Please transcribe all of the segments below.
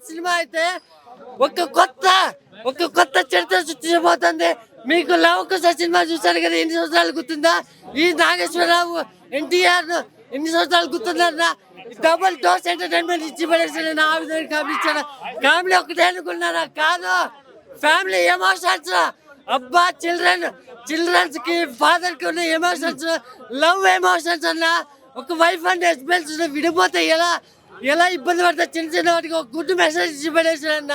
Cinema అయితే ఒక కొత్త చరిత్ర సృష్టించబోతుంది. మీకు లవకుశ సినిమా చూసారు కదా, ఎన్ని సంవత్సరాలు గుర్తుందా? ఈ నాగేశ్వరరావు ఎన్టీఆర్ ఎన్ని సంవత్సరాలు గుర్తుందా? డబుల్ డోస్ ఎంటర్టైన్మెంట్ ఇచ్చి పడేసాను. ఆ విధంగా కామెడీ కామెడీ ఒకటే అనుకున్నారా? కాదు, ఫ్యామిలీ ఎమోషన్స్. అబ్బా, చిల్డ్రన్స్ కి ఫాదర్ కి ఉన్న ఎమోషన్స్, లవ్ ఎమోషన్స్ అన్న. ఒక వైఫ్ అండ్ హస్బెండ్స్ విడిపోతే ఎలా ఇబ్బంది పడతా, చిన్న చిన్న వాటికి ఒక గుడ్ మెసేజ్ ఇచ్చి పడేసాడన్న.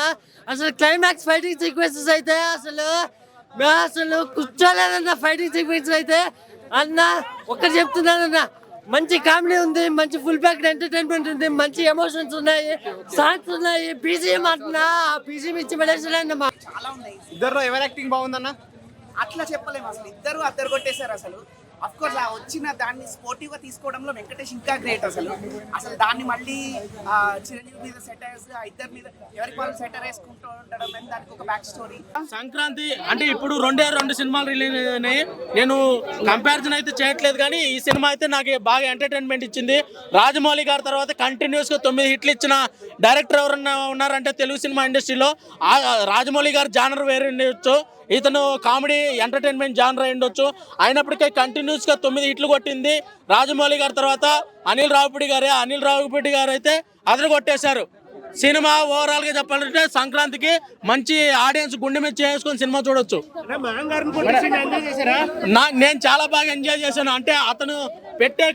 అసలు క్లైమాక్స్ ఫైటింగ్ సీక్వెన్సెస్ అయితే అసలు కూర్చోలేదన్న. ఫైటింగ్ సీక్వెన్సెస్ అయితే అన్న ఒకటి చెప్తున్నానన్న, మంచి కామెడీ ఉంది, మంచి ఫుల్ ప్యాక్డ్ ఎంటర్టైన్మెంట్ ఉంది, మంచి ఎమోషన్స్ ఉన్నాయి, సాంగ్స్ ఉన్నాయి, బీజిఎం అంటున్నా. బీజిఎం ఇచ్చి పడేసాడన్న. ఇద్దరు ఎవరు యాక్టింగ్ బాగుందన్న? అట్లా చెప్పలేము, అసలు ఇద్దరు కొట్టేశారు. అసలు అఫ్ కోర్స్ ఆ వచ్చిన దాన్ని స్పోర్టివ్ గా తీసుకోవడంలో వెంకటేష్ ఇంకా గ్రేట్. అసలు దాన్ని మళ్ళీ చిరంజీవి మీద సెటైర్స్, ఇద్దరి మీద ఎవరికి వాళ్ళు సెటైర్ వేసుకుంటూ ఉండడం, దానికి ఒక బ్యాక్ స్టోరీ. సంక్రాంతి అంటే ఇప్పుడు రెండు సినిమాలు రిలీజ్ అయినాయి. నేను కంపారిజన్ అయితే చేయట్లేదు, కానీ ఈ సినిమా అయితే నాకు బాగా ఎంటర్టైన్మెంట్ ఇచ్చింది. రాజమౌళి గారి తర్వాత కంటిన్యూస్ గా 9 హిట్లు ఇచ్చిన డైరెక్టర్ ఎవరన్నా ఉన్నారంటే తెలుగు సినిమా ఇండస్ట్రీలో రాజమౌళి గారు జానర్ వేరే ఉండొచ్చు, ఇతను కామెడీ ఎంటర్టైన్మెంట్ జానర్ అయి ఉండొచ్చు. అయినప్పటికీ కంటిన్యూస్ గా 9 హిట్లు కొట్టింది రాజమౌళి గారి తర్వాత అనిల్ రావిపూడి గారు అయితే అదరు కొట్టేశారు. సినిమా ఓవరాల్ గా చెప్పాలంటే సంక్రాంతికి మంచి ఆడియన్స్ గుండె మీద చేసుకుని సినిమా చూడొచ్చు. నేను చాలా బాగా ఎంజాయ్ చేశాను. అంటే అతను పెట్టే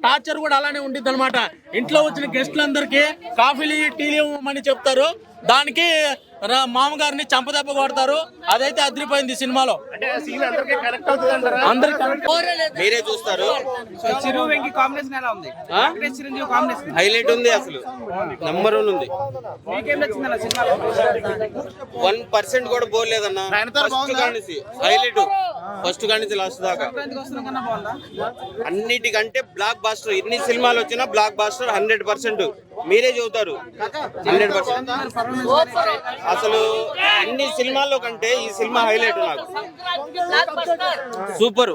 టార్చర్ కూడా అలానే ఉండిద్ది అనమాట. ఇంట్లో వచ్చిన గెస్టులందరికీ కాఫీలు టీలు ఇవ్వమని చెప్తారు, దానికి మామగారిని చంపదెబ్బ కొడతారు. అదైతే అదిరిపోయింది సినిమాలో. మీరే చూస్తారు. కాంబినేషన్ ఎలా ఉంది? హైలైట్ ఉంది, అసలు నంబర్ 1 ఉంది. 1% కూడా పోలేదన్న. హైలైట్ ఫస్ట్ కానీ లాస్ట్ దాకా. అన్నిటికంటే బ్లాక్ బాస్టర్. ఎన్ని సినిమాలు వచ్చినా బ్లాక్ బాస్టర్ 100%. మీరే చెబుతారు 100%. అసలు అన్ని సినిమాల్లో కంటే ఈ సినిమా హైలైట్ నాకు. సూపర్.